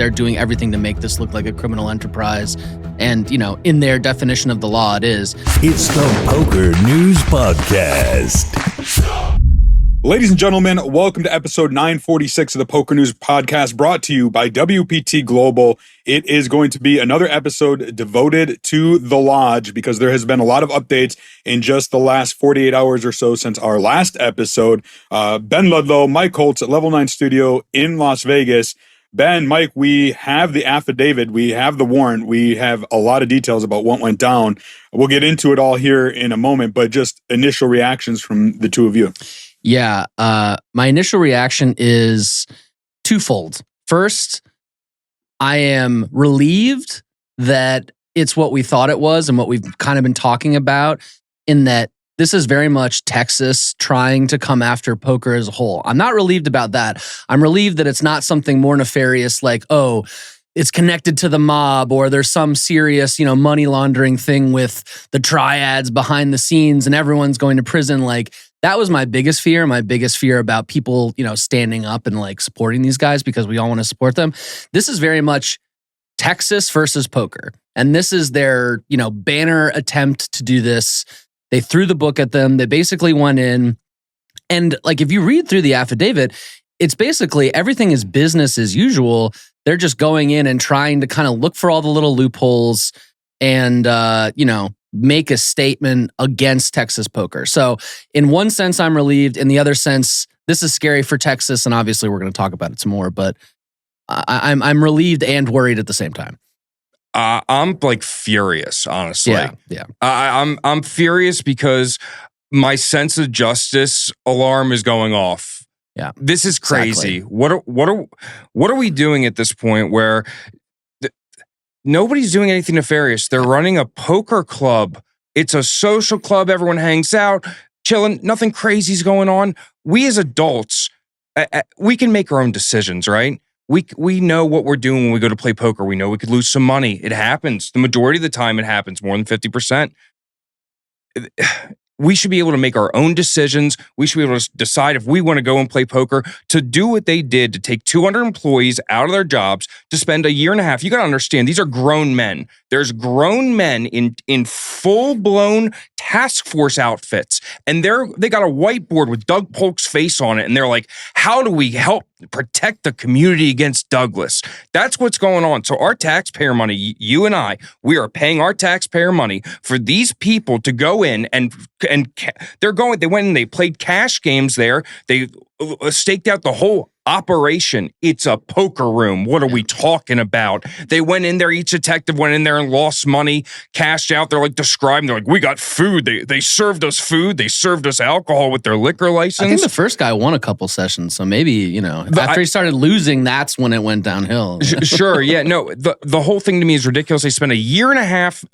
they're doing everything to make this look like a criminal enterprise. And, you know, in their definition of the law, it is. It's the PokerNews Podcast. Ladies and gentlemen, welcome to episode 946 of the PokerNews Podcast, brought to you by WPT Global. It is going to be another episode devoted to the Lodge because there has been a lot of updates in just the last 48 hours or so since our last episode. Ben Ludlow, Mike Holtz at Level 9 Studio in Las Vegas. Ben, Mike, we have the affidavit, we have the warrant, we have a lot of details about what went down. We'll get into it all here in a moment, but just initial reactions from the two of you. Yeah, my initial reaction is twofold. First, I am relieved that it's what we thought it was and what we've kind of been talking about, in that this is very much Texas trying to come after poker as a whole. I'm not relieved about that. I'm relieved that it's not something more nefarious like, oh, it's connected to the mob, or there's some serious, you know, money laundering thing with the triads behind the scenes and everyone's going to prison. Like, that was my biggest fear about people, you know, standing up and like supporting these guys because we all want to support them. This is very much Texas versus poker. And this is their, you know, banner attempt to do this. They threw the book at them. They basically went in. And like, if you read through the affidavit, it's basically everything is business as usual. They're just going in and trying to kind of look for all the little loopholes and, you know, make a statement against Texas poker. So in one sense, I'm relieved. In the other sense, this is scary for Texas. And obviously we're going to talk about it some more, but I'm relieved and worried at the same time. I'm like furious, honestly. Yeah. I'm furious because my sense of justice alarm is going off. Yeah. This is crazy. Exactly. What are we doing at this point where nobody's doing anything nefarious? They're running a poker club. It's a social club. Everyone hangs out, chilling. Nothing crazy's going on. We as adults, we can make our own decisions, right? We know what we're doing when we go to play poker. We know we could lose some money. It happens. The majority of the time it happens, more than 50%. We should be able to make our own decisions. We should be able to decide if we want to go and play poker. To do what they did, to take 200 employees out of their jobs, to spend a year and a half. You got to understand, these are grown men. There's grown men in full-blown task force outfits. And they got a whiteboard with Doug Polk's face on it. And they're like, how do we help protect the community against Douglas? That's what's going on. So our taxpayer money, you and I, we are paying our taxpayer money for these people to go in and they went and they played cash games there. They staked out the whole operation. It's a poker room. What are we talking about? They went in there, each detective went in there and lost money, cashed out. They're like describing, they're like, we got food. They served us food. They served us alcohol with their liquor license. I think the first guy won a couple sessions. So maybe, you know, after he started losing, that's when it went downhill. Sure. Yeah. No, the whole thing to me is ridiculous. They spent a year and a half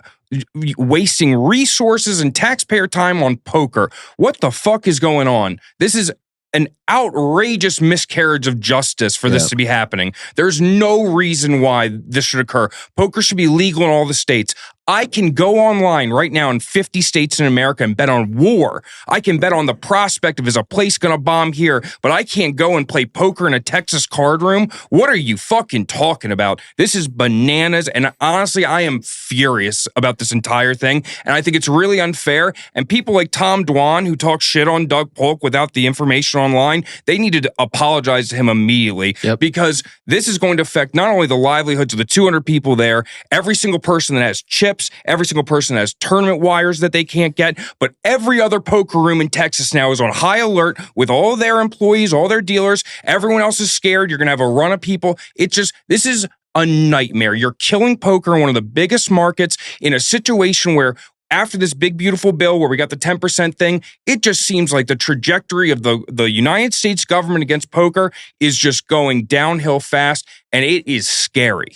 wasting resources and taxpayer time on poker. What the fuck is going on? This is an outrageous miscarriage of justice for this to be happening. There's no reason why this should occur. Poker should be legal in all the states. I can go online right now in 50 states in America and bet on war. I can bet on the prospect of, is a place going to bomb here, but I can't go and play poker in a Texas card room. What are you fucking talking about? This is bananas. And honestly, I am furious about this entire thing. And I think it's really unfair. And people like Tom Dwan, who talk shit on Doug Polk without the information online, they needed to apologize to him immediately because this is going to affect not only the livelihoods of the 200 people there, every single person that has chips, every single person that has tournament wires that they can't get, but every other poker room in Texas now is on high alert with all their employees, all their dealers. Everyone else is scared. You're going to have a run of people. This is a nightmare. You're killing poker in one of the biggest markets in a situation where after this big, beautiful bill where we got the 10% thing, it just seems like the trajectory of the United States government against poker is just going downhill fast, and it is scary.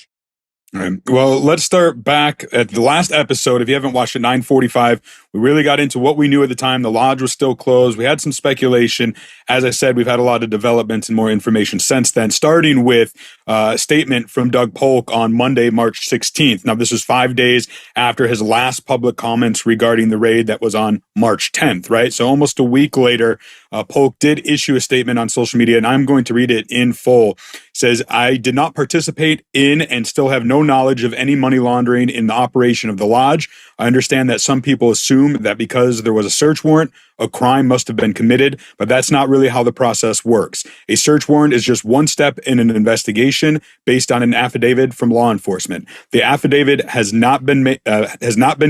All right. Well, let's start back at the last episode. If you haven't watched it, 945, we really got into what we knew at the time. The lodge was still closed. We had some speculation. As I said, we've had a lot of developments and more information since then, starting with a statement from Doug Polk on Monday, March 16th. Now, this was 5 days after his last public comments regarding the raid that was on March 10th, right? So almost a week later, Polk did issue a statement on social media, and I'm going to read it in full. It says, "I did not participate in and still have no knowledge of any money laundering in the operation of the lodge. I understand that some people assume that because there was a search warrant, a crime must have been committed, but that's not really how the process works. A search warrant is just one step in an investigation based on an affidavit from law enforcement. The affidavit has not been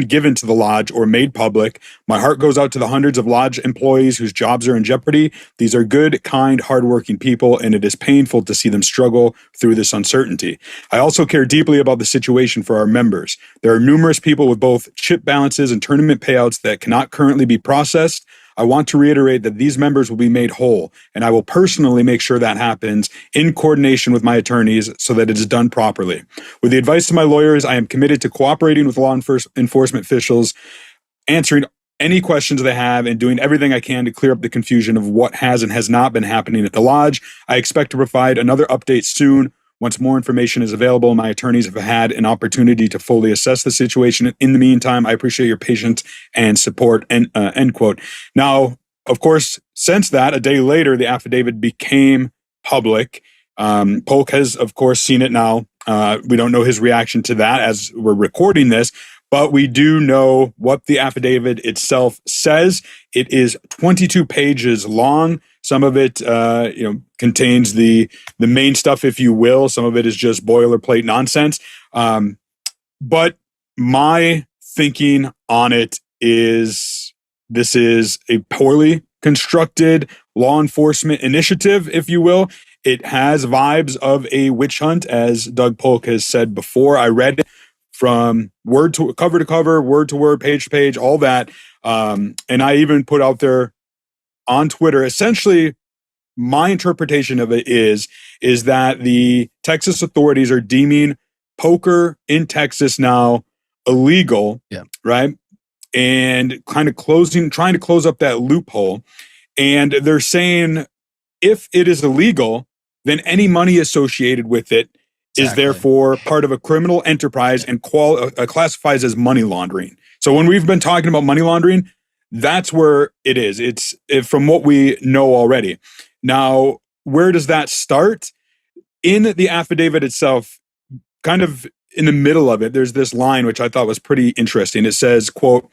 given to the lodge or made public. My heart goes out to the hundreds of lodge employees whose jobs are in jeopardy. These are good, kind, hardworking people, and it is painful to see them struggle through this uncertainty. I also care deeply about the situation for our members. There are numerous people with both chip balances and tournament payouts that cannot currently be processed. I want to reiterate that these members will be made whole, and I will personally make sure that happens in coordination with my attorneys so that it is done properly. With the advice of my lawyers, I am committed to cooperating with law enforcement officials, answering any questions they have, and doing everything I can to clear up the confusion of what has and has not been happening at the lodge. I expect to provide another update soon. Once more information is available, my attorneys have had an opportunity to fully assess the situation. In the meantime, I appreciate your patience and support," end quote. Now, of course, since that, a day later, the affidavit became public. Polk has, of course, seen it now. We don't know his reaction to that as we're recording this, but we do know what the affidavit itself says. It is 22 pages long. Some of it, contains the main stuff, if you will. Some of it is just boilerplate nonsense. But my thinking on it is this is a poorly constructed law enforcement initiative, if you will. It has vibes of a witch hunt, as Doug Polk has said before. I read it from word to cover, word to word, page to page, all that. And I even put out there on Twitter, essentially, my interpretation of it is that the Texas authorities are deeming poker in Texas now illegal, right? And kind of trying to close up that loophole. And they're saying if it is illegal, then any money associated with it is therefore part of a criminal enterprise and classifies as money laundering. So when we've been talking about money laundering, that's where it is. It's from what we know already. Now, where does that start? In the affidavit itself, kind of in the middle of it, there's this line which I thought was pretty interesting. It says, quote,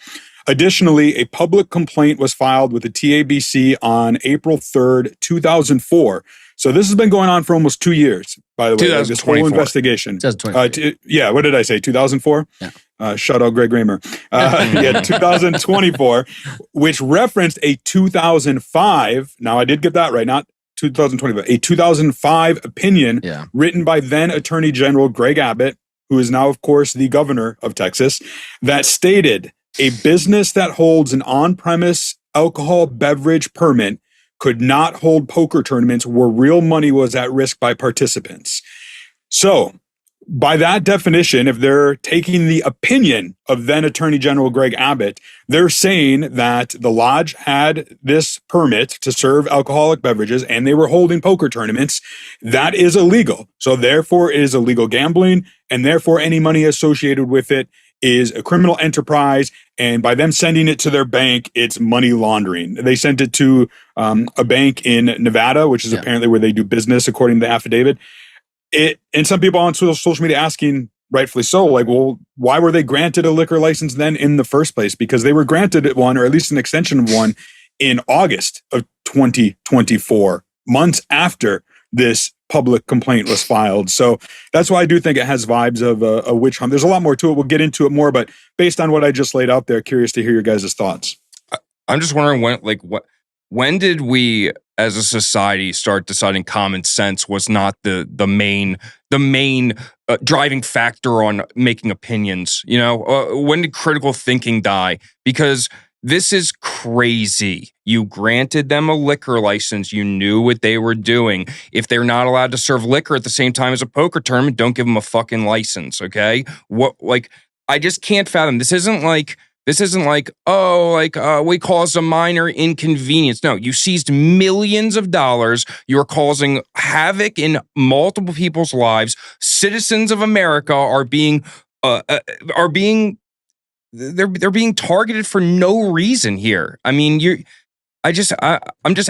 "Additionally, a public complaint was filed with the TABC on April 3rd, 2004. So this has been going on for almost 2 years, by the way, this whole investigation. 2024. What did I say, 2004? Yeah. Shout out Greg Raymer. 2024, which referenced a 2005, now I did get that right, not 2025, a 2005 opinion written by then Attorney General Greg Abbott, who is now, of course, the governor of Texas, that stated a business that holds an on-premise alcohol beverage permit could not hold poker tournaments where real money was at risk by participants. So, by that definition, if they're taking the opinion of then Attorney General Greg Abbott, they're saying that the lodge had this permit to serve alcoholic beverages and they were holding poker tournaments. That is illegal. So therefore it is illegal gambling, and therefore any money associated with it is a criminal enterprise. And by them sending it to their bank, it's money laundering. They sent it to a bank in Nevada, which is apparently where they do business, according to the affidavit. And some people on social media asking, rightfully so, like, well, why were they granted a liquor license then in the first place? Because they were granted one, or at least an extension of one, in August of 2024, months after this public complaint was filed. So that's why I do think it has vibes of a witch hunt. There's a lot more to it. We'll get into it more, but based on what I just laid out there, curious to hear your guys' thoughts. I'm just wondering when did we as a society start deciding common sense was not the main driving factor on making opinions? When did critical thinking die? Because This is crazy. You granted them a liquor license. You knew what they were doing. If they're not allowed to serve liquor at the same time as a poker tournament, don't give them a fucking license, okay? I just can't fathom. This isn't like, we caused a minor inconvenience. No, you seized millions of dollars. You're causing havoc in multiple people's lives. Citizens of America are being they're being targeted for no reason here. I mean, I'm just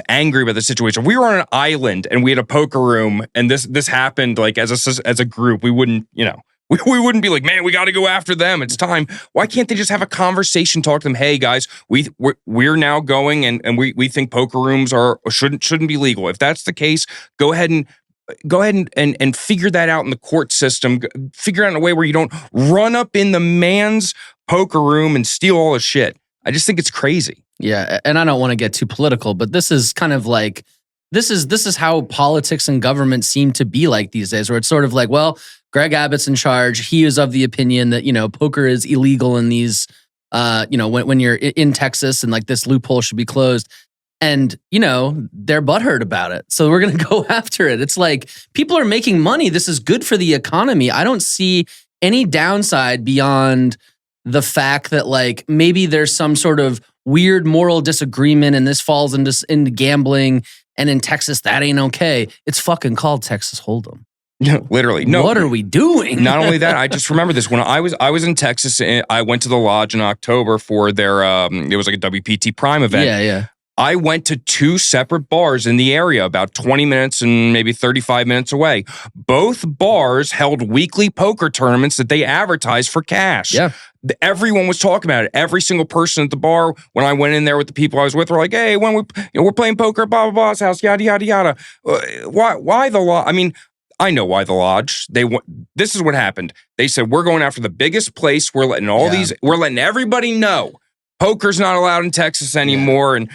angry about the situation. We were on an island and we had a poker room, and this happened like as a group. We wouldn't, we wouldn't be like, man, we got to go after them. It's time. Why can't they just have a conversation? Talk to them. Hey guys, we're now going and we think poker rooms shouldn't be legal. If that's the case, go ahead and figure that out in the court system. Figure out in a way where you don't run up in the man's poker room and steal all his shit. I just think it's crazy. Yeah, and I don't want to get too political, but this is kind of like this is how politics and government seem to be like these days, where it's sort of like, well, Greg Abbott's in charge. He is of the opinion that, poker is illegal in these, when you're in Texas, and like this loophole should be closed. And, they're butthurt about it. So we're going to go after it. It's like, people are making money. This is good for the economy. I don't see any downside beyond the fact that like maybe there's some sort of weird moral disagreement and this falls into gambling. And in Texas, that ain't okay. It's fucking called Texas Hold'em. Literally. No. What are we doing? Not only that, I just remember this. When I was in Texas, I went to the lodge in October for their, it was like a WPT Prime event. Yeah. I went to two separate bars in the area, about 20 minutes and maybe 35 minutes away. Both bars held weekly poker tournaments that they advertised for cash. Yeah. Everyone was talking about it. Every single person at the bar, when I went in there with the people I was with, were like, hey, when we're playing poker at blah, blah, blah's house, yada, yada, yada. Why the lodge? I mean, I know why the lodge. This is what happened. They said, we're going after the biggest place. We're letting we're letting everybody know poker's not allowed in Texas anymore, and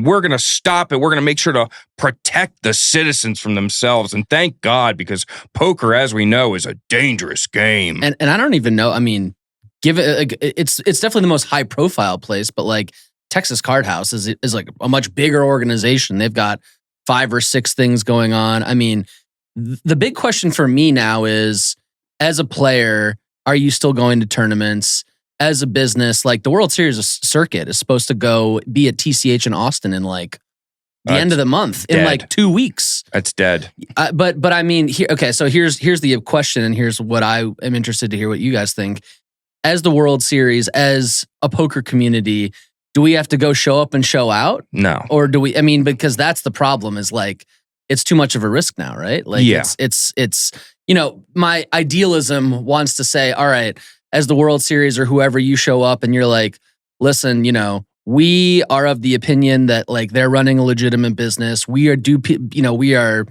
we're going to stop it. We're going to make sure to protect the citizens from themselves. And thank God, because poker, as we know, is a dangerous game. And I don't even know. I mean, it's definitely the most high profile place, but like Texas Card House is like a much bigger organization. They've got 5 or 6 things going on. I mean, the big question for me now is, as a player, are you still going to tournaments? As a business, like the World Series circuit is supposed to go be at TCH in Austin in like the end of the month, in like 2 weeks. That's dead. But I mean, so here's the question, and here's what I am interested to hear what you guys think. As the World Series, as a poker community, do we have to go show up and show out? No. Or do we? I mean, because that's the problem. Is like it's too much of a risk now, right? Like it's my idealism wants to say, all right, as the World Series or whoever, you show up and you're like, listen, we are of the opinion that like they're running a legitimate business. We are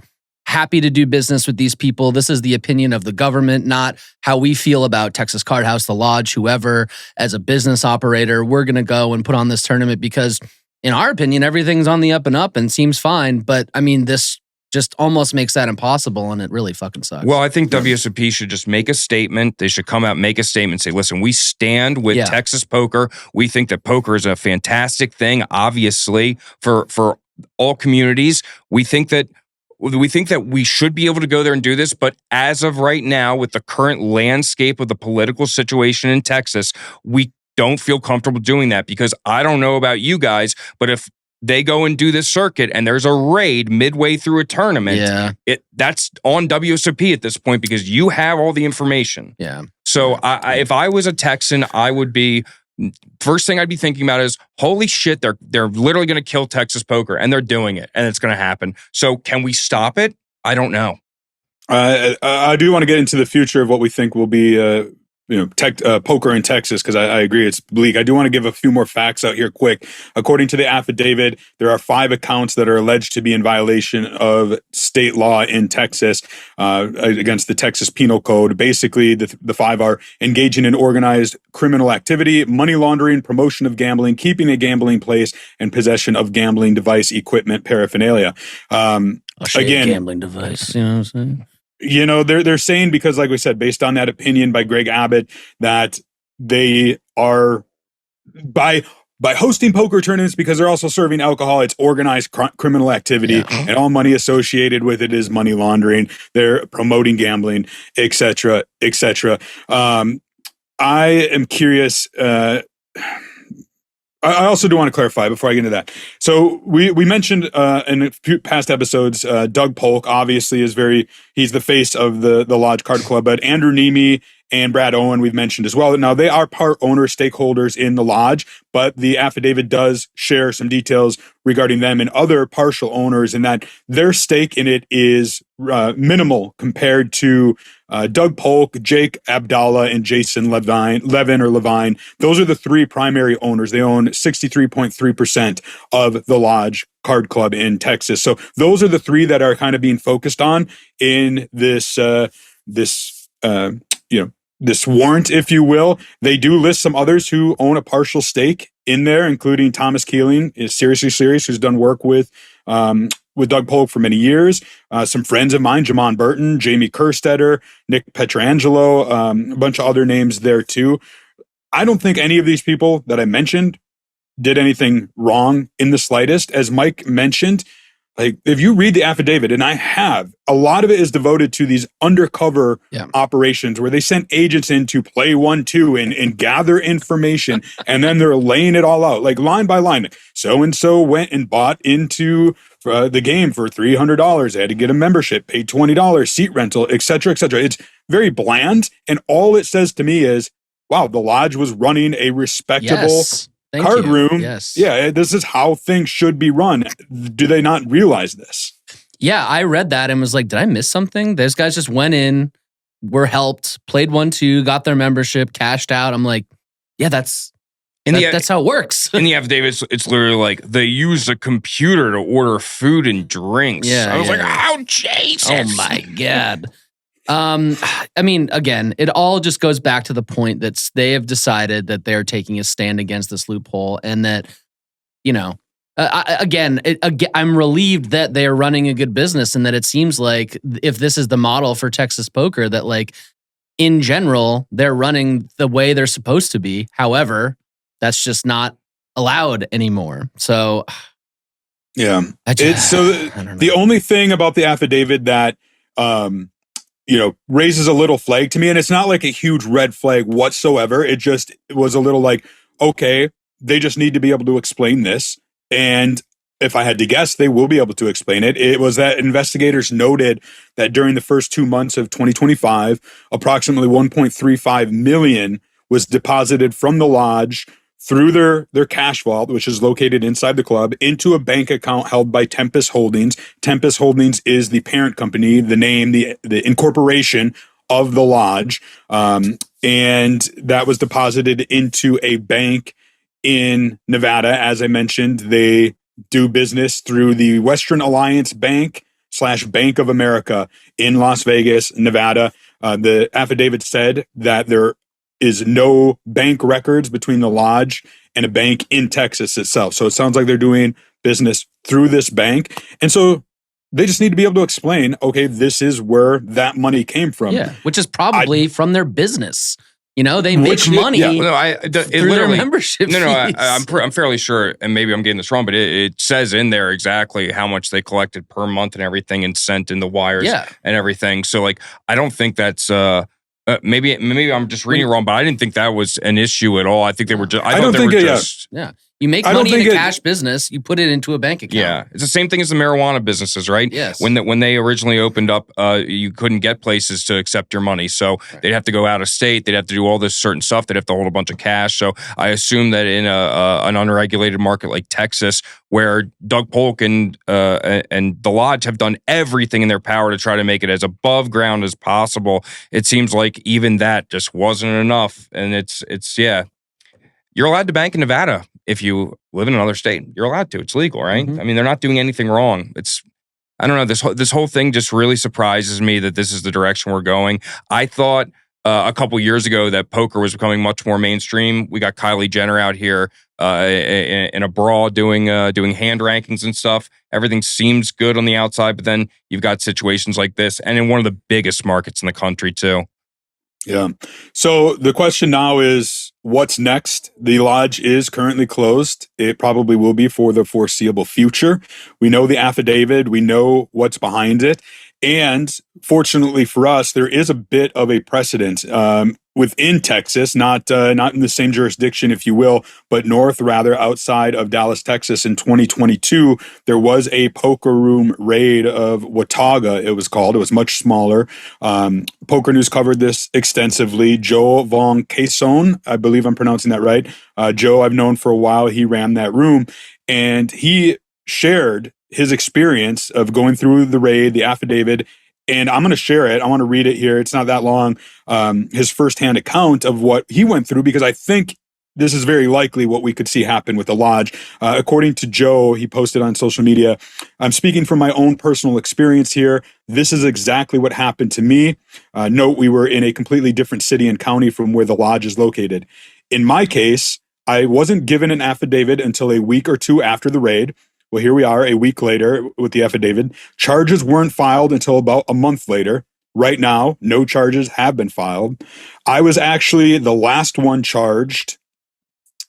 happy to do business with these people. This is the opinion of the government, not how we feel about Texas Card House, the lodge, whoever. As a business operator, we're going to go and put on this tournament because in our opinion, everything's on the up and up and seems fine. But I mean, this just almost makes that impossible, and it really fucking sucks. Well, I think WSOP should just make a statement. They should come out and make a statement, say, listen, we stand with Texas poker. We think that poker is a fantastic thing, obviously, for all communities. We think that we should be able to go there and do this, but as of right now, with the current landscape of the political situation in Texas, we don't feel comfortable doing that, because I don't know about you guys, but if they go and do this circuit and there's a raid midway through a tournament, that's on WSOP at this point, because you have all the information. Yeah. So if I was a Texan, I would be, first thing I'd be thinking about is, holy shit, they're literally going to kill Texas poker, and they're doing it, and it's going to happen. So can we stop it? I don't know. I do want to get into the future of what we think will be poker in Texas, because I agree it's bleak. I do want to give a few more facts out here quick. According to the affidavit, there are 5 accounts that are alleged to be in violation of state law in Texas against the Texas Penal Code. Basically, the 5 are engaging in organized criminal activity, money laundering, promotion of gambling, keeping a gambling place, and possession of gambling device, equipment, paraphernalia. Again, gambling device, you know what I'm saying? They're saying, because like we said, based on that opinion by Greg Abbott, that they are, by by hosting poker tournaments, because they're also serving alcohol, it's organized criminal activity, and all money associated with it is money laundering. They're promoting gambling, etc., etc. I am curious. I also do want to clarify before I get into that. So we mentioned in a few past episodes, Doug Polk obviously he's the face of the Lodge Card Club, but Andrew Nemi and Brad Owen we've mentioned as well. Now they are part owner stakeholders in the Lodge, but the affidavit does share some details regarding them and other partial owners, and that their stake in it is minimal compared to Doug Polk, Jake Abdallah, and Jason Levine. Those are the three primary owners. They own 63.3% of the Lodge Card Club in Texas. So those are the three that are kind of being focused on in this warrant, if you will. They do list some others who own a partial stake in there, including Thomas Keeling, is Seriously Serious, who's done work with Doug Polk for many years. Some friends of mine, Jamon Burton, Jamie Kerstetter, Nick Petrangelo, a bunch of other names there too. I don't think any of these people that I mentioned did anything wrong in the slightest. As Mike mentioned, like if you read the affidavit, and I have, a lot of it is devoted to these undercover operations where they sent agents in to play 1-2 and gather information, and then they're laying it all out, like line by line. So-and-so went and bought into the game for $300. They had to get a membership, paid $20, seat rental, etc., etc. It's very bland, and all it says to me is, wow, the Lodge was running a respectable card room. Yes. Yeah, this is how things should be run. Do they not realize this? Yeah, I read that and was like, did I miss something? Those guys just went in, were helped, played 1-2, got their membership, cashed out. I'm like, yeah, that's how it works. In the affidavit, it's literally like they used a computer to order food and drinks. Yeah, I was like, oh, Jesus. Oh, my God. I mean, again, it all just goes back to the point that they have decided that they're taking a stand against this loophole, and that, I'm relieved that they are running a good business, and that it seems like if this is the model for Texas poker, that like in general, they're running the way they're supposed to be. However, that's just not allowed anymore. So, yeah, the only thing about the affidavit that, raises a little flag to me, and it's not like a huge red flag whatsoever. It was a little like, okay, they just need to be able to explain this. And if I had to guess, they will be able to explain it. It was that investigators noted that during the first 2 months of 2025, approximately $1.35 million was deposited from the Lodge through their cash vault, which is located inside the club, into a bank account held by Tempest Holdings. Tempest Holdings is the parent company, the name, the incorporation of the Lodge. And that was deposited into a bank in Nevada. As I mentioned, they do business through the Western Alliance Bank / Bank of America in Las Vegas, Nevada. The affidavit said that there is no bank records between the Lodge and a bank in Texas itself. So it sounds like they're doing business through this bank. And so they just need to be able to explain, okay, this is where that money came from. Yeah, which is probably from their business. They make money through their membership fees. I'm fairly sure, and maybe I'm getting this wrong, but it says in there exactly how much they collected per month and everything, and sent in the wires and everything. So, like, I don't think that's maybe I'm just reading it wrong, but I didn't think that was an issue at all. I think they were just. You make money in a cash business, you put it into a bank account. Yeah, it's the same thing as the marijuana businesses, right? Yes. When they originally opened up, you couldn't get places to accept your money, so they'd have to go out of state. They'd have to do all this certain stuff. They'd have to hold a bunch of cash. So I assume that in an unregulated market like Texas, where Doug Polk and the Lodge have done everything in their power to try to make it as above ground as possible, it seems like even that just wasn't enough. And it's you're allowed to bank in Nevada. If you live in another state, you're allowed to. It's legal, right? Mm-hmm. I mean, they're not doing anything wrong. I don't know. This whole thing just really surprises me that this is the direction we're going. I thought a couple years ago that poker was becoming much more mainstream. We got Kylie Jenner out here in a bra doing hand rankings and stuff. Everything seems good on the outside, but then you've got situations like this, and in one of the biggest markets in the country too. Yeah. So the question now is, what's next? The lodge is currently closed. It probably will be for the foreseeable future. We know the affidavit. We know what's behind it. And fortunately for us, there is a bit of a precedent within Texas, not in the same jurisdiction, if you will, but north, rather, outside of Dallas, Texas. In 2022, there was a poker room raid of Watauga, it was called. It was much smaller. Poker News covered this extensively. Joe Von Cason, I believe I'm pronouncing that right. Joe, I've known for a while. He ran that room, and he shared his experience of going through the raid, the affidavit, and I'm going to share it. I want to read it here. It's not that long. His firsthand account of what he went through, because I think this is very likely what we could see happen with the lodge. According to Joe, he posted on social media, "I'm speaking from my own personal experience here. This is exactly what happened to me. Note, we were in a completely different city and county from where the lodge is located. In my case, I wasn't given an affidavit until a week or two after the raid. Well, here we are a week later with the affidavit. Charges weren't filed until about a month later. Right now, no charges have been filed. I was actually the last one charged.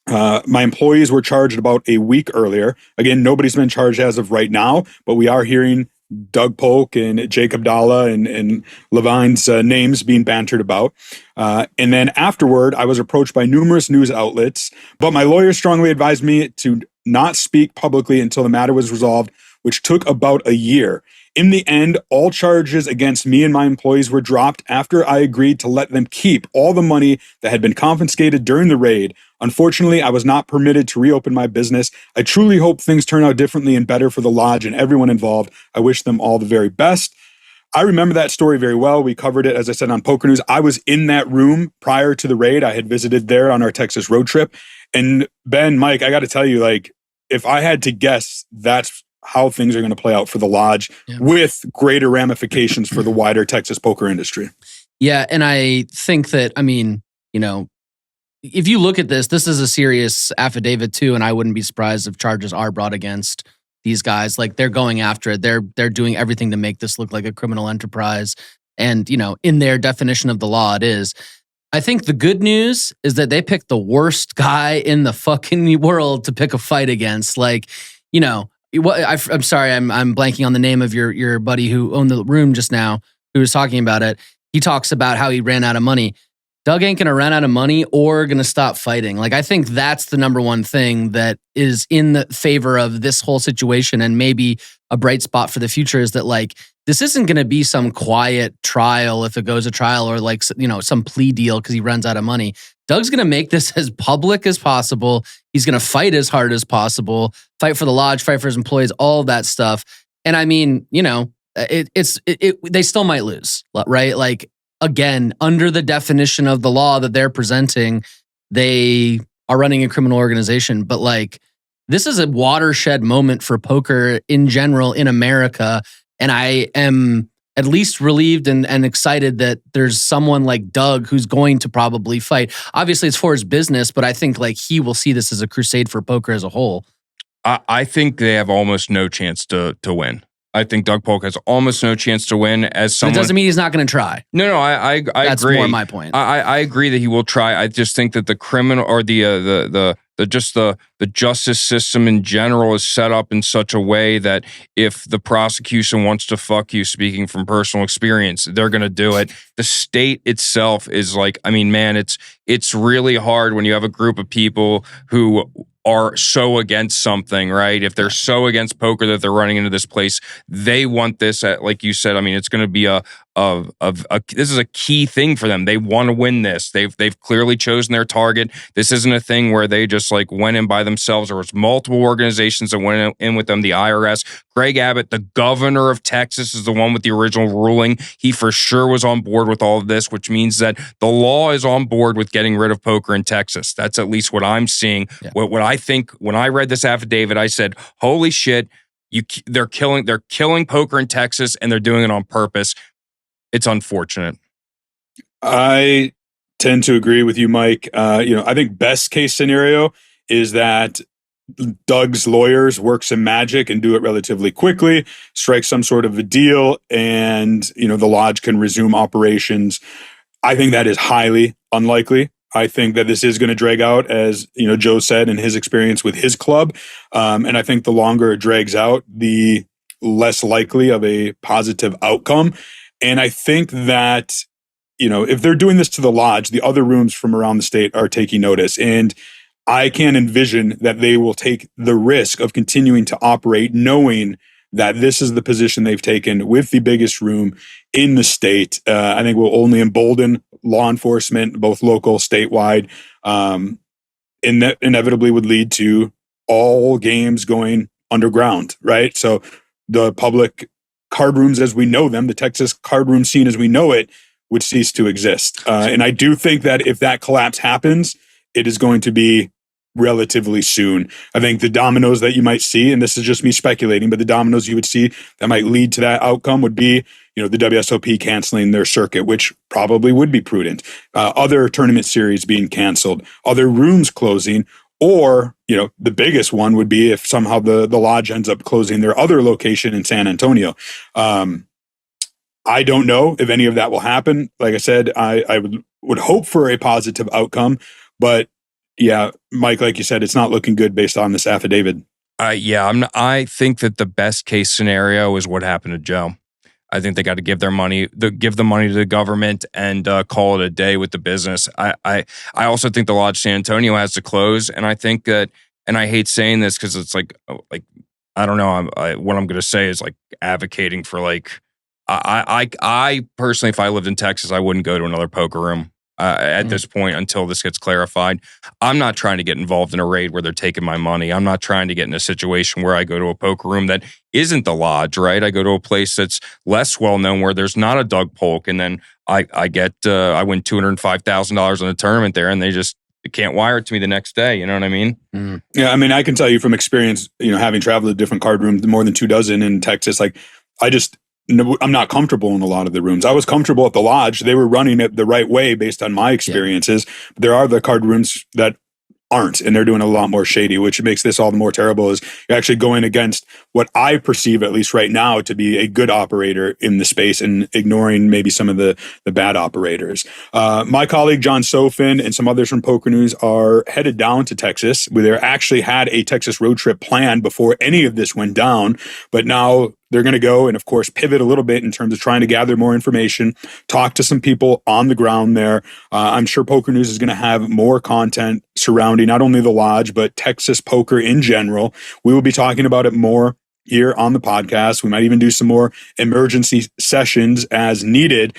My employees were charged about a week earlier. Again, nobody's been charged as of right now, but we are hearing Doug Polk and Jake Abdallah and Levine's names being bantered about. And then afterward, I was approached by numerous news outlets, but my lawyer strongly advised me to not speak publicly until the matter was resolved, which took about a year. In the end, all charges against me and my employees were dropped after I agreed to let them keep all the money that had been confiscated during the raid. Unfortunately, I was not permitted to reopen my business. I truly hope things turn out differently and better for the lodge and everyone involved. I wish them all the very best." I remember that story very well. We covered it, as I said, on Poker News. I was in that room prior to the raid. I had visited there on our Texas road trip. And Ben, Mike, I got to tell you, like, if I had to guess, that's how things are going to play out for the lodge, with greater ramifications for the wider Texas poker industry. Yeah, and I think that, I mean, you know, if you look at this is a serious affidavit too, and I wouldn't be surprised if charges are brought against these guys. Like, they're going after it. They're doing everything to make this look like a criminal enterprise. And, you know, in their definition of the law, it is. I think the good news is that they picked the worst guy in the fucking world to pick a fight against. Like, you know, I'm sorry, I'm blanking on the name of your buddy who owned the room just now, who was talking about it. He talks about how he ran out of money. Doug ain't gonna run out of money or gonna stop fighting. Like, I think that's the number one thing that is in the favor of this whole situation, and maybe a bright spot for the future is that, like, this isn't gonna be some quiet trial if it goes to trial, or like, you know, some plea deal because he runs out of money. Doug's gonna make this as public as possible. He's gonna fight as hard as possible, fight for the lodge, fight for his employees, all that stuff. And I mean, you know, they still might lose, right? Like, again, under the definition of the law that they're presenting, they are running a criminal organization. But, like, this is a watershed moment for poker in general in America. And I am at least relieved and excited that there's someone like Doug who's going to probably fight. Obviously, it's for his business, but I think, like, he will see this as a crusade for poker as a whole. I think they have almost no chance to win. I think Doug Polk has almost no chance to win. As someone, it doesn't mean he's not going to try. No, I That's agree. more my point. I agree that he will try. I just think that the criminal or the justice system in general is set up in such a way that if the prosecution wants to fuck you, speaking from personal experience, they're going to do it. The state itself is like, I mean, man, it's really hard when you have a group of people who are so against something, right? If they're so against poker that they're running into this place, they want this at, like you said, I mean, it's going to be this is a key thing for them. They want to win this. They've clearly chosen their target. This isn't a thing where they just like went in by themselves. There was multiple organizations that went in with them. The IRS, Greg Abbott, the governor of Texas, is the one with the original ruling. He for sure was on board with all of this, which means that the law is on board with getting rid of poker in Texas. That's at least what I'm seeing. Yeah. What I think when I read this affidavit, I said, holy shit, they're killing poker in Texas, and they're doing it on purpose. It's unfortunate. I tend to agree with you, Mike. I think best case scenario is that Doug's lawyers work some magic and do it relatively quickly, strike some sort of a deal, and the lodge can resume operations. I think that is highly unlikely. I think that this is going to drag out, as Joe said in his experience with his club. And I think the longer it drags out, the less likely of a positive outcome. And I think that, if they're doing this to the lodge, the other rooms from around the state are taking notice. And I can envision that they will take the risk of continuing to operate, knowing that this is the position they've taken with the biggest room in the state. I think will only embolden law enforcement, both local, statewide, and that inevitably would lead to all games going underground, right? So the public card rooms as we know them, the Texas card room scene as we know it, would cease to exist. And I do think that if that collapse happens, it is going to be relatively soon. I think the dominoes that you might see, and this is just me speculating, but the dominoes you would see that might lead to that outcome would be, the WSOP canceling their circuit, which probably would be prudent. Other tournament series being canceled, other rooms closing, or, the biggest one would be if somehow the lodge ends up closing their other location in San Antonio. I don't know if any of that will happen. Like I said, I would hope for a positive outcome, but yeah, Mike, like you said, it's not looking good based on this affidavit. I think that the best case scenario is what happened to Joe. I think they got to give the money to the government and call it a day with the business. I also think the Lodge San Antonio has to close, and I think that, and I hate saying this because it's like I don't know. What I'm going to say is like advocating for like I personally, if I lived in Texas, I wouldn't go to another poker room. At this point, until this gets clarified. I'm not trying to get involved in a raid where they're taking my money. I'm not trying to get in a situation where I go to a poker room that isn't the lodge, right? I go to a place that's less well-known where there's not a Doug Polk, and then I win $205,000 in a tournament there, and they can't wire it to me the next day. You know what I mean? Mm. Yeah, I mean, I can tell you from experience, having traveled to different card rooms, more than 24 in Texas, like I'm not comfortable in a lot of the rooms. I was comfortable at the lodge. They were running it the right way based on my experiences. Yeah. There are the card rooms that aren't, and they're doing a lot more shady, which makes this all the more terrible. Is you're actually going against what I perceive, at least right now, to be a good operator in the space and ignoring maybe some of the bad operators. My colleague John Sofin and some others from Poker News are headed down to Texas. They actually had a Texas road trip planned before any of this went down, but now they're going to go and, of course, pivot a little bit in terms of trying to gather more information, talk to some people on the ground there. I'm sure Poker News is going to have more content surrounding not only the lodge, but Texas poker in general. We will be talking about it more here on the podcast. We might even do some more emergency sessions as needed.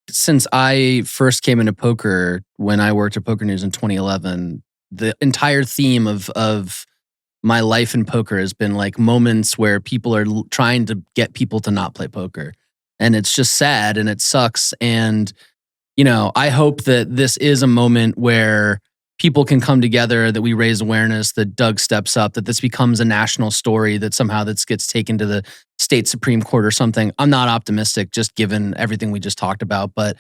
Since I first came into poker, when I worked at Poker News in 2011, the entire theme of my life in poker has been like moments where people are trying to get people to not play poker. And it's just sad and it sucks. And, I hope that this is a moment where people can come together, that we raise awareness, that Doug steps up, that this becomes a national story, that somehow this gets taken to the state Supreme Court or something. I'm not optimistic, just given everything we just talked about. But,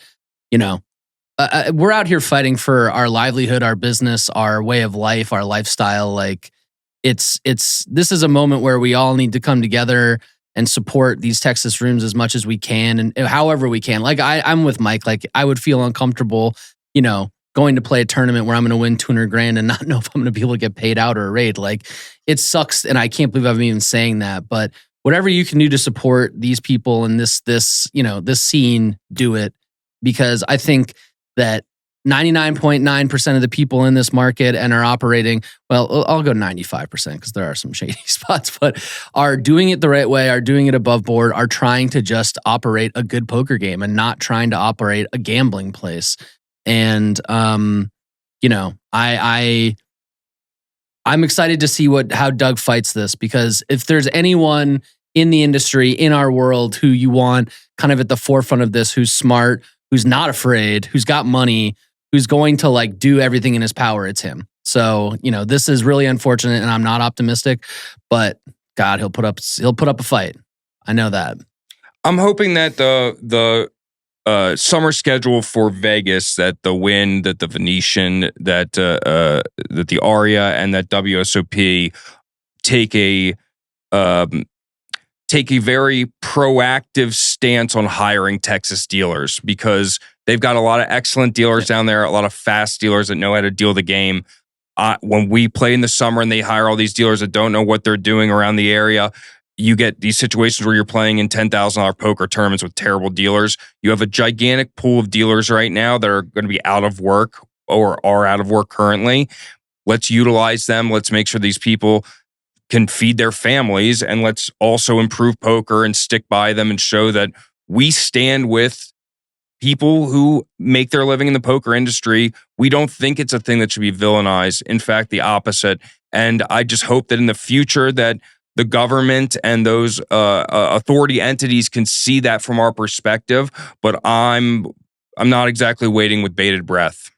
we're out here fighting for our livelihood, our business, our way of life, our lifestyle. Like, this is a moment where we all need to come together and support these Texas rooms as much as we can and however we can. Like I'm with Mike. Like I would feel uncomfortable, going to play a tournament where I'm going to win $200,000 and not know if I'm going to be able to get paid out or a raid. Like it sucks, and I can't believe I'm even saying that. But whatever you can do to support these people and this scene, do it, because I think that 99.9% of the people in this market and are operating, well, I'll go 95% because there are some shady spots, but are doing it the right way, are doing it above board, are trying to just operate a good poker game and not trying to operate a gambling place. And, I'm excited to see how Doug fights this, because if there's anyone in the industry, in our world, who you want kind of at the forefront of this, who's smart, who's not afraid, who's got money, who's going to like do everything in his power, it's him. So, this is really unfortunate and I'm not optimistic, but God, he'll put up a fight. I know that. I'm hoping that the summer schedule for Vegas, that the Wynn, that the Venetian, that the Aria and that WSOP take a very proactive stance on hiring Texas dealers, because They've got a lot of excellent dealers down there, a lot of fast dealers that know how to deal the game. When we play in the summer and they hire all these dealers that don't know what they're doing around the area, you get these situations where you're playing in $10,000 poker tournaments with terrible dealers. You have a gigantic pool of dealers right now that are going to be out of work or are out of work currently. Let's utilize them. Let's make sure these people can feed their families, and let's also improve poker and stick by them and show that we stand with people who make their living in the poker industry. We don't think it's a thing that should be villainized. In fact, the opposite. And I just hope that in the future that the government and those authority entities can see that from our perspective. But I'm not exactly waiting with bated breath.